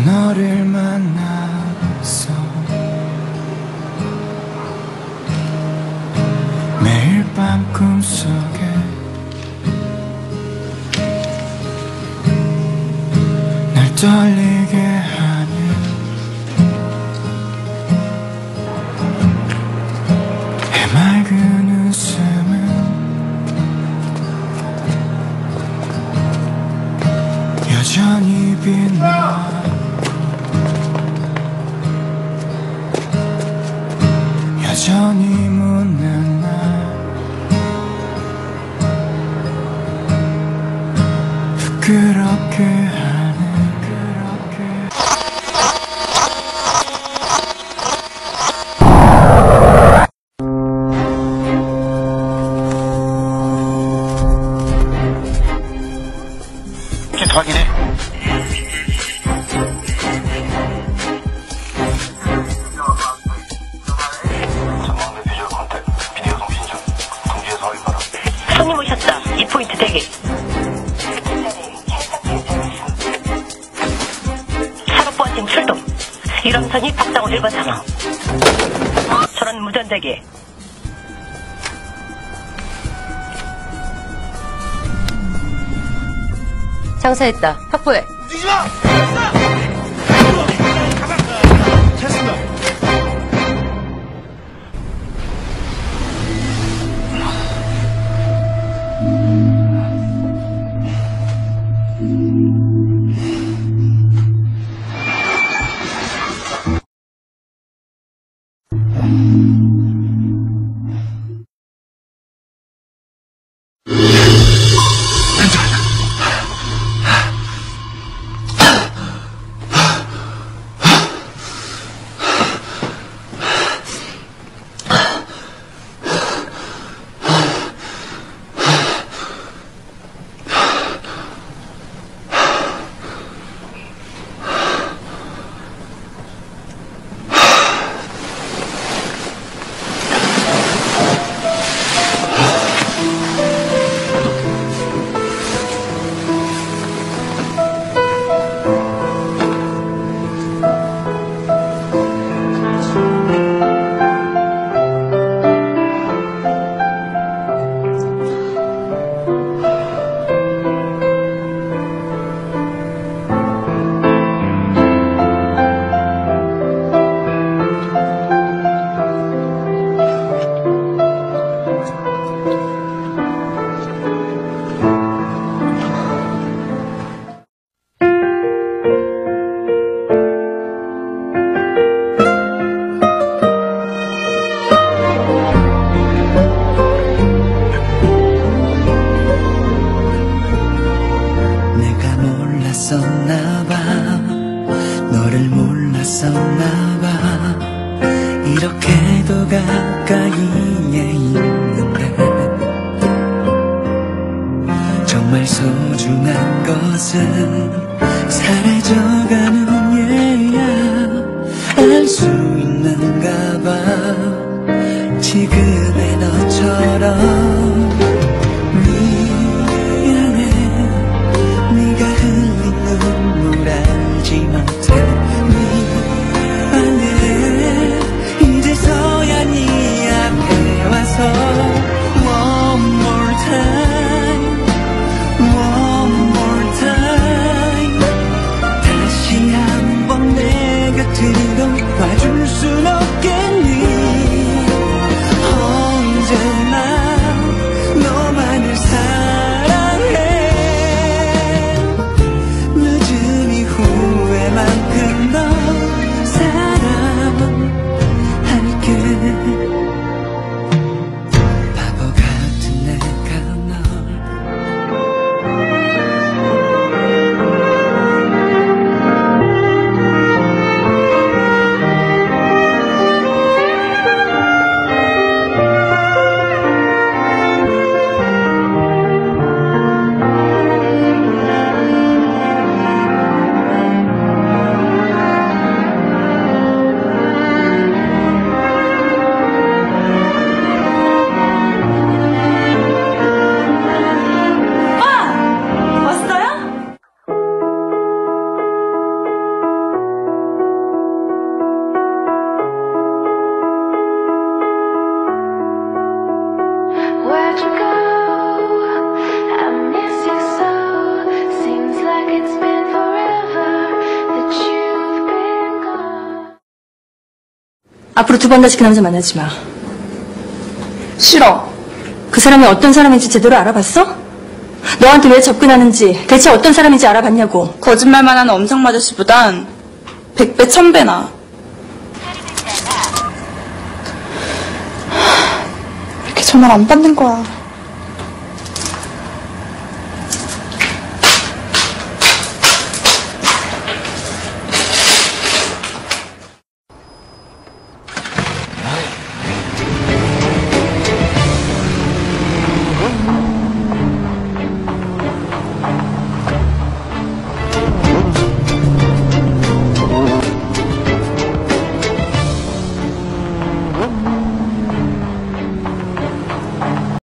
너를 만나서 매일 밤 꿈속에 날 떨리게 하는 해맑은 웃음은 여전히 빛나. 여전히 묻는 날 부끄럽게 하는 키 확인해. 손님 오셨다. 이 포인트 대기. 산업보안팀 출동. 유람선이 박상호 1번 상황. 전원 무전 대기. 장사했다. 확보해. 움직이지마! 됐습니다. 너를 몰랐었나봐. 이렇게도 가까이에 있는데 정말 소중한 것은 사라져가는 얘야. 알 수 있는가 봐. 지금의 너처럼 미안해. 네가 흘린 눈물 알지 못해 미안해. 이제서야 네 앞에 와서 One more time, one more time. 다시 한번 내 곁으로 와줄 순 없겠니? 앞으로 2번 다시 그 남자 만나지 마. 싫어. 그 사람이 어떤 사람인지 제대로 알아봤어? 너한테 왜 접근하는지 대체 어떤 사람인지 알아봤냐고. 거짓말만 하는 엄청 아저씨보단 100배, 1000배나. 왜 이렇게 전화를 안 받는 거야.